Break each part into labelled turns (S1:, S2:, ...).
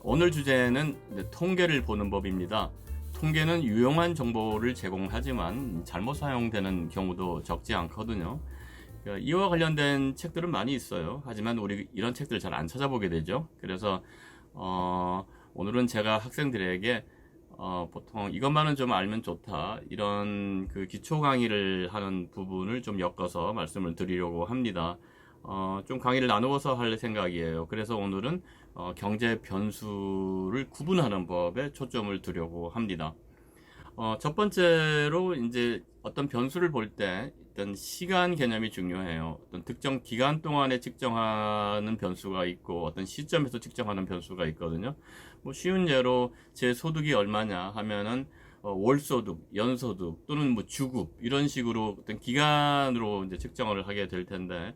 S1: 오늘 주제는 통계를 보는 법입니다. 통계는 유용한 정보를 제공하지만 잘못 사용되는 경우도 적지 않거든요. 이와 관련된 책들은 많이 있어요. 하지만 우리 이런 책들을 잘 안 찾아보게 되죠. 그래서 오늘은 제가 학생들에게 보통 이것만은 좀 알면 좋다, 이런 그 기초 강의를 하는 부분을 좀 엮어서 말씀을 드리려고 합니다. 좀 강의를 나누어서 할 생각이에요. 그래서 오늘은 경제 변수를 구분하는 법에 초점을 두려고 합니다. 첫 번째로 이제 어떤 변수를 볼 때 일단 시간 개념이 중요해요. 어떤 특정 기간 동안에 측정하는 변수가 있고 어떤 시점에서 측정하는 변수가 있거든요. 뭐 쉬운 예로 제 소득이 얼마냐 하면은 월소득, 연소득 또는 뭐 주급 이런 식으로 어떤 기간으로 이제 측정을 하게 될 텐데,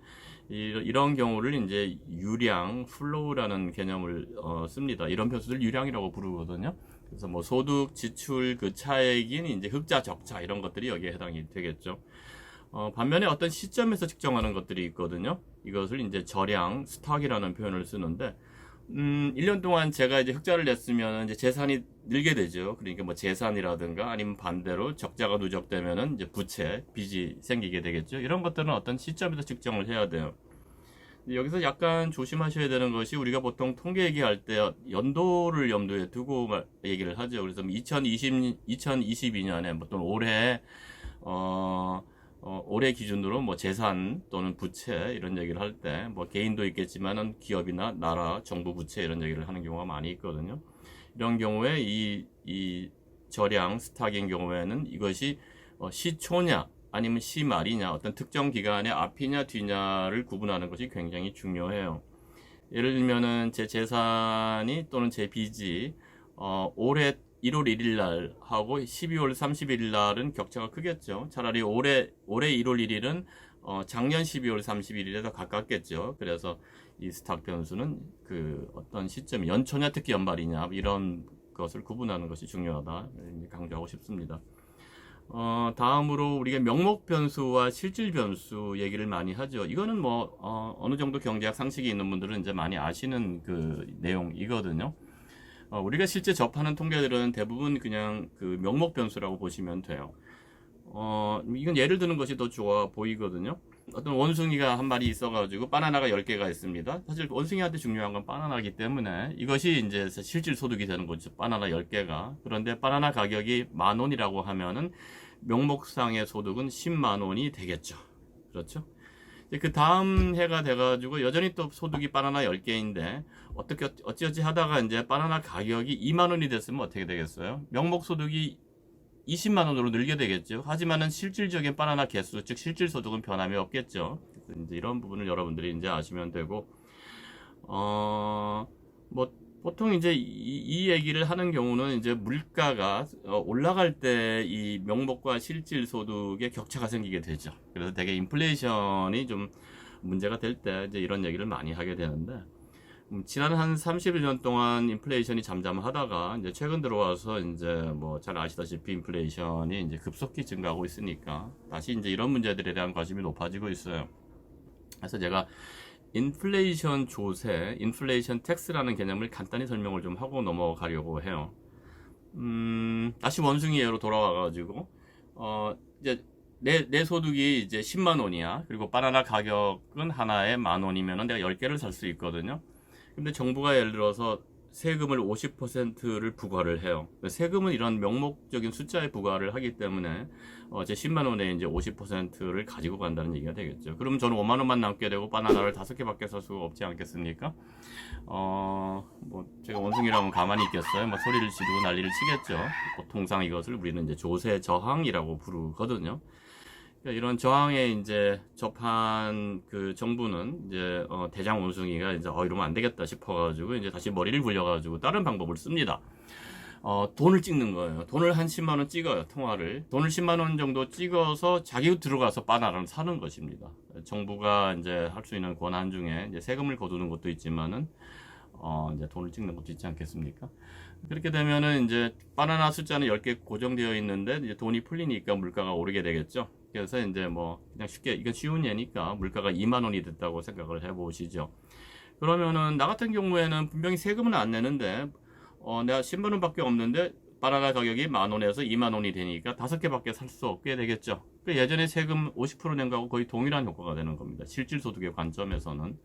S1: 이런 경우를 이제 유량, 플로우라는 개념을 씁니다. 이런 변수들 유량이라고 부르거든요. 그래서 뭐 소득, 지출, 그 차액인 이제 흑자, 적자 이런 것들이 여기에 해당이 되겠죠. 반면에 어떤 시점에서 측정하는 것들이 있거든요. 이것을 이제 저량, 스탁이라는 표현을 쓰는데, 1년 동안 제가 이제 흑자를 냈으면 이제 재산이 늘게 되죠. 그러니까 뭐 재산이라든가 아니면 반대로 적자가 누적되면은 이제 부채, 빚이 생기게 되겠죠. 이런 것들은 어떤 시점에서 측정을 해야 돼요. 여기서 약간 조심하셔야 되는 것이, 우리가 보통 통계 얘기할 때 연도를 염두에 두고 얘기를 하죠. 그래서 2022년에 어떤 올해 올해 기준으로 뭐 재산 또는 부채 이런 얘기를 할 때 뭐 개인도 있겠지만은 기업이나 나라, 정부 부채 이런 얘기를 하는 경우가 많이 있거든요. 이런 경우에 이 저량 스탁인 경우에는 이것이 시초냐 아니면 시말이냐, 어떤 특정 기간의 앞이냐 뒤냐를 구분하는 것이 굉장히 중요해요. 예를 들면은 제 재산이 또는 제 빚이 올해 1월 1일 날 하고 12월 31일 날은 격차가 크겠죠. 차라리 올해 1월 1일은 작년 12월 31일에 더 가깝겠죠. 그래서 이 스탁 변수는 그 어떤 시점, 연초냐 특히 연말이냐 이런 것을 구분하는 것이 중요하다 강조하고 싶습니다. 다음으로 우리가 명목 변수와 실질 변수 얘기를 많이 하죠. 이거는 뭐 어느 정도 경제학 상식이 있는 분들은 이제 많이 아시는 그 내용이거든요. 우리가 실제 접하는 통계들은 대부분 그냥 그 명목 변수라고 보시면 돼요. 이건 예를 드는 것이 더 좋아 보이거든요. 어떤 원숭이가 한 마리 있어가지고 바나나가 10개가 있습니다. 사실 원숭이한테 중요한 건 바나나이기 때문에 이것이 이제 실질 소득이 되는 거죠. 바나나 10개가. 그런데 바나나 가격이 10,000원이라고 하면은 명목상의 소득은 100,000원이 되겠죠. 그렇죠? 그 다음 해가 돼가지고 여전히 또 소득이 바나나 10개인데 어찌어찌 하다가 이제 바나나 가격이 20,000원이 됐으면 어떻게 되겠어요? 명목 소득이 200,000원으로 늘게 되겠죠. 하지만은 실질적인 바나나 개수, 즉 실질 소득은 변함이 없겠죠. 이제 이런 부분을 여러분들이 이제 아시면 되고, 뭐 보통 이제 이 얘기를 하는 경우는 이제 물가가 올라갈 때 이 명목과 실질 소득의 격차가 생기게 되죠. 그래서 되게 인플레이션이 좀 문제가 될 때 이제 이런 얘기를 많이 하게 되는데, 지난 한 30년 동안 인플레이션이 잠잠하다가 이제 최근 들어와서 이제 뭐 잘 아시다시피 인플레이션이 이제 급속히 증가하고 있으니까 다시 이제 이런 문제들에 대한 관심이 높아지고 있어요. 그래서 제가 인플레이션 조세, 인플레이션 텍스라는 개념을 간단히 설명을 좀 하고 넘어가려고 해요. 다시 원숭이 예로 돌아와가지고, 이제 내 소득이 이제 100,000원이야. 그리고 바나나 가격은 하나에 10,000원이면 내가 10개를 살 수 있거든요. 근데 정부가 예를 들어서 세금을 50%를 부과를 해요. 세금은 이런 명목적인 숫자에 부과를 하기 때문에 제 100,000원에 이제 50%를 가지고 간다는 얘기가 되겠죠. 그러면 저는 50,000원만 남게 되고 바나나를 5개밖에 살 수가 없지 않겠습니까? 뭐 제가 원숭이라면 가만히 있겠어요? 뭐 소리를 지르고 난리를 치겠죠. 보통상 이것을 우리는 이제 조세 저항이라고 부르거든요. 이런 저항에 이제 접한 그 정부는 이제 대장 원숭이가 이제 이러면 안 되겠다 싶어가지고 이제 다시 머리를 굴려가지고 다른 방법을 씁니다. 돈을 찍는 거예요. 돈을 한 10만원 찍어요. 통화를. 돈을 10만원 정도 찍어서 자기 들어가서 바나나를 사는 것입니다. 정부가 이제 할 수 있는 권한 중에 이제 세금을 거두는 것도 있지만은 이제 돈을 찍는 것도 있지 않겠습니까? 그렇게 되면은 이제 바나나 숫자는 10개 고정되어 있는데 이제 돈이 풀리니까 물가가 오르게 되겠죠. 그래서 이제 뭐 그냥 쉽게, 이건 쉬운 예니까 물가가 20,000원이 됐다고 생각을 해보시죠. 그러면은 나 같은 경우에는 분명히 세금은 안 내는데 내가 10만 원밖에 없는데 바나나 가격이 10,000원에서 2만 원이 되니까 5개밖에 살 수 없게 되겠죠. 그 예전에 세금 50%낸 거하고 거의 동일한 효과가 되는 겁니다. 실질 소득의 관점에서는.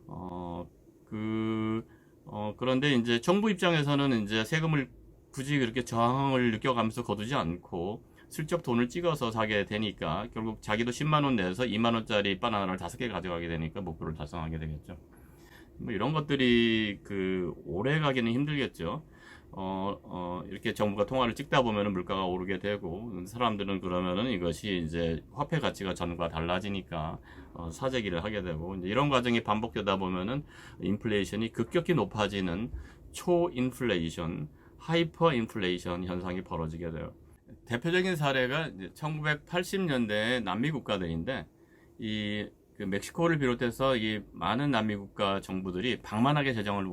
S1: 어, 그, 그런데 이제 정부 입장에서는 이제 세금을 굳이 그렇게 저항을 느껴가면서 거두지 않고 슬쩍 돈을 찍어서 사게 되니까 결국 자기도 10만 원 내서 2만 원짜리 바나나를 5개 가져가게 되니까 목표를 달성하게 되겠죠. 뭐 이런 것들이 오래 가기는 힘들겠죠. 이렇게 정부가 통화를 찍다 보면은 물가가 오르게 되고, 사람들은 그러면은 이것이 이제 화폐 가치가 전과 달라지니까, 사재기를 하게 되고, 이제 이런 과정이 반복되다 보면은 인플레이션이 급격히 높아지는 초인플레이션, 하이퍼 인플레이션 현상이 벌어지게 돼요. 대표적인 사례가 1980년대 남미 국가들인데, 그 멕시코를 비롯해서 이 많은 남미 국가 정부들이 방만하게 재정을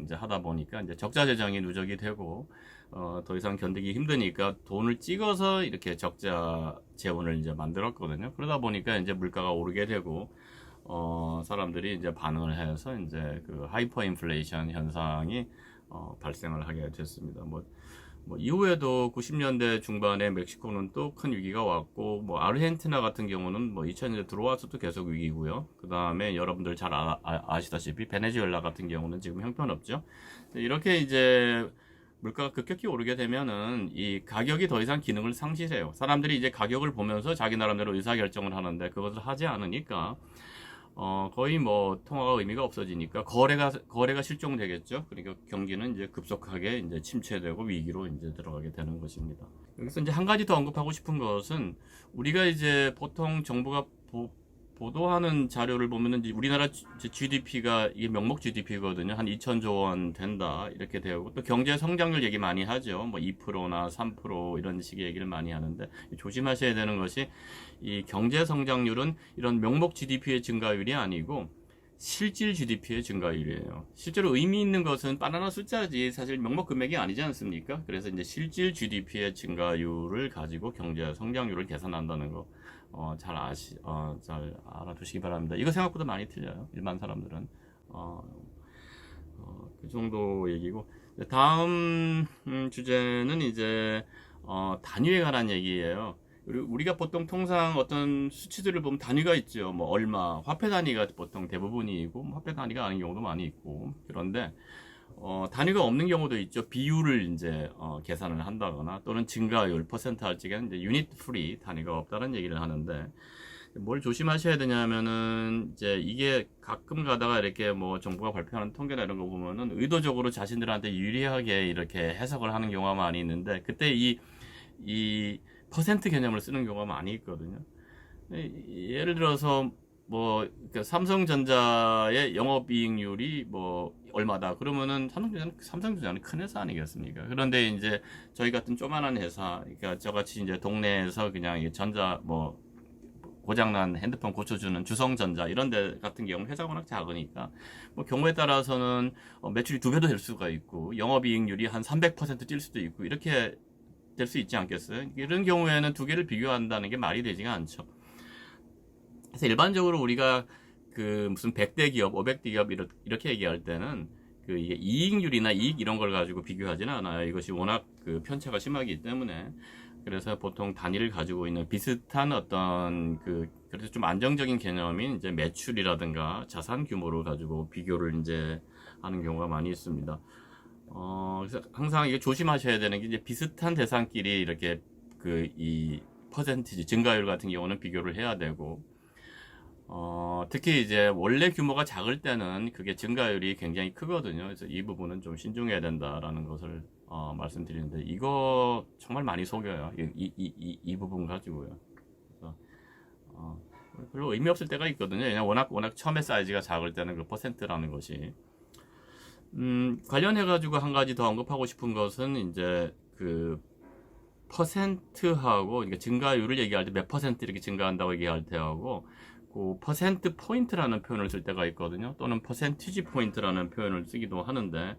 S1: 하다 보니까 이제 적자 재정이 누적이 되고 더 이상 견디기 힘드니까 돈을 찍어서 이렇게 적자 재원을 이제 만들었거든요. 그러다 보니까 이제 물가가 오르게 되고 사람들이 이제 반응을 해서 이제 그 하이퍼 인플레이션 현상이 발생을 하게 됐습니다. 뭐 이후에도 90년대 중반에 멕시코는 또 큰 위기가 왔고, 뭐 아르헨티나 같은 경우는 뭐 2000년대 들어와서도 계속 위기고요. 그 다음에 여러분들 잘 아시다시피 베네수엘라 같은 경우는 지금 형편없죠. 이렇게 이제 물가가 급격히 오르게 되면은 이 가격이 더 이상 기능을 상실해요. 사람들이 이제 가격을 보면서 자기 나름대로 의사결정을 하는데 그것을 하지 않으니까 거의 뭐 통화가 의미가 없어지니까 거래가 실종되겠죠. 그러니까 경기는 이제 급속하게 이제 침체되고 위기로 이제 들어가게 되는 것입니다. 여기서 이제 한 가지 더 언급하고 싶은 것은 우리가 이제 보통 정부가 보도하는 자료를 보면은 이제 우리나라 GDP가 이게 명목 GDP거든요. 한 2천조 원 된다 이렇게 되고 또 경제 성장률 얘기 많이 하죠. 뭐 2%나 3% 이런 식의 얘기를 많이 하는데 조심하셔야 되는 것이 이 경제 성장률은 이런 명목 GDP의 증가율이 아니고 실질 GDP의 증가율이에요. 실제로 의미 있는 것은 바나나 숫자지 사실 명목 금액이 아니지 않습니까? 그래서 이제 실질 GDP의 증가율을 가지고 경제 성장률을 계산한다는 거. 잘 알아두시기 바랍니다. 이거 생각보다 많이 틀려요. 일반 사람들은. 그 정도 얘기고. 다음 주제는 이제, 단위에 관한 얘기예요. 우리가 보통 통상 어떤 수치들을 보면 단위가 있죠. 뭐, 얼마, 화폐 단위가 보통 대부분이고, 화폐 단위가 아닌 경우도 많이 있고. 그런데, 단위가 없는 경우도 있죠. 비율을 이제 계산을 한다거나 또는 증가율 퍼센트 할 적에는 이제 유닛 프리 단위가 없다는 얘기를 하는데 뭘 조심하셔야 되냐면은 이제 이게 가끔 가다가 이렇게 뭐 정부가 발표하는 통계나 이런 거 보면은 의도적으로 자신들한테 유리하게 이렇게 해석을 하는 경우가 많이 있는데 그때 이 퍼센트 개념을 쓰는 경우가 많이 있거든요. 예를 들어서 뭐 삼성전자의 영업이익률이 뭐 얼마다 그러면은 삼성전자는 큰 회사 아니겠습니까? 그런데 이제 저희 같은 조만한 회사, 그러니까 저같이 이제 동네에서 그냥 전자 뭐 고장난 핸드폰 고쳐주는 주성전자 이런 데 같은 경우는 회사가 워낙 작으니까 뭐 경우에 따라서는 매출이 2배도 될 수가 있고 영업이익률이 한 300%뛸 수도 있고 이렇게 될 수 있지 않겠어요? 이런 경우에는 두 개를 비교한다는 게 말이 되지가 않죠. 그래서 일반적으로 우리가 무슨 100대 기업, 500대 기업 이렇게 얘기할 때는 이게 이익률이나 이익 이런 걸 가지고 비교하지는 않아요. 이것이 워낙 편차가 심하기 때문에. 그래서 보통 단위를 가지고 있는 비슷한 어떤 그래서 좀 안정적인 개념인 이제 매출이라든가 자산 규모를 가지고 비교를 이제 하는 경우가 많이 있습니다. 그래서 항상 이게 조심하셔야 되는 게 이제 비슷한 대상끼리 이렇게 이 퍼센티지 증가율 같은 경우는 비교를 해야 되고 특히 이제 원래 규모가 작을 때는 그게 증가율이 굉장히 크거든요. 그래서 이 부분은 좀 신중해야 된다라는 것을 말씀드리는데 이거 정말 많이 속여요. 이 부분 가지고요. 그래서 별로 의미 없을 때가 있거든요. 그냥 워낙 처음에 사이즈가 작을 때는 그 퍼센트라는 것이 관련해가지고 한 가지 더 언급하고 싶은 것은 이제 퍼센트하고 그러니까 증가율을 얘기할 때 몇 퍼센트 이렇게 증가한다고 얘기할 때하고 그 퍼센트 포인트라는 표현을 쓸 때가 있거든요. 또는 퍼센티지 포인트라는 표현을 쓰기도 하는데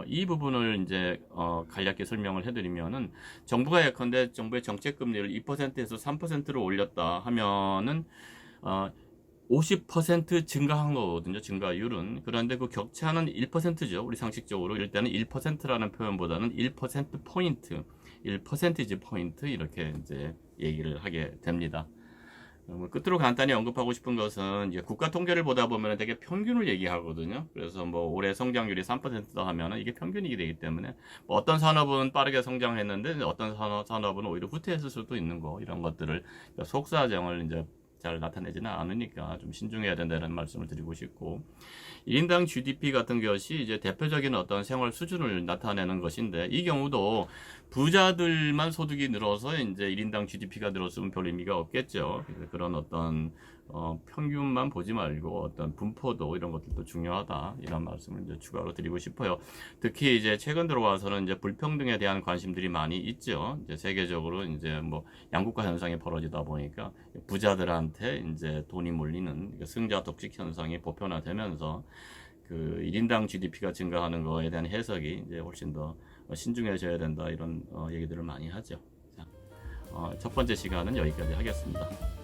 S1: 이 부분을 이제 간략히 설명을 해드리면은 정부가 예컨대 정부의 정책 금리를 2%에서 3%로 올렸다 하면은 50% 증가한 거거든요. 증가율은. 그런데 그 격차는 1%죠. 우리 상식적으로 일단은 1%라는 표현보다는 1%포인트, 1%지 포인트 이렇게 이제 얘기를 하게 됩니다. 끝으로 간단히 언급하고 싶은 것은 이제 국가 통계를 보다 보면 되게 평균을 얘기하거든요. 그래서 뭐 올해 성장률이 3%다 하면은 이게 평균이게 되기 때문에 뭐 어떤 산업은 빠르게 성장했는데 어떤 산업은 오히려 후퇴했을 수도 있는 거 이런 것들을 속사정을 이제 잘 나타내지는 않으니까 좀 신중해야 된다는 말씀을 드리고 싶고 1인당 GDP 같은 것이 이제 대표적인 어떤 생활 수준을 나타내는 것인데 이 경우도 부자들만 소득이 늘어서 이제 1인당 GDP가 늘었으면 별 의미가 없겠죠. 그래서 그런 어떤 평균만 보지 말고 어떤 분포도 이런 것들도 중요하다 이런 말씀을 이제 추가로 드리고 싶어요. 특히 이제 최근 들어와서는 이제 불평등에 대한 관심들이 많이 있죠. 이제 세계적으로 이제 뭐 양극화 현상이 벌어지다 보니까 부자들한테 이제 돈이 몰리는 승자 독식 현상이 보편화되면서 그 1인당 GDP가 증가하는 거에 대한 해석이 이제 훨씬 더 신중해져야 된다 이런 얘기들을 많이 하죠. 자, 첫 번째 시간은 여기까지 하겠습니다.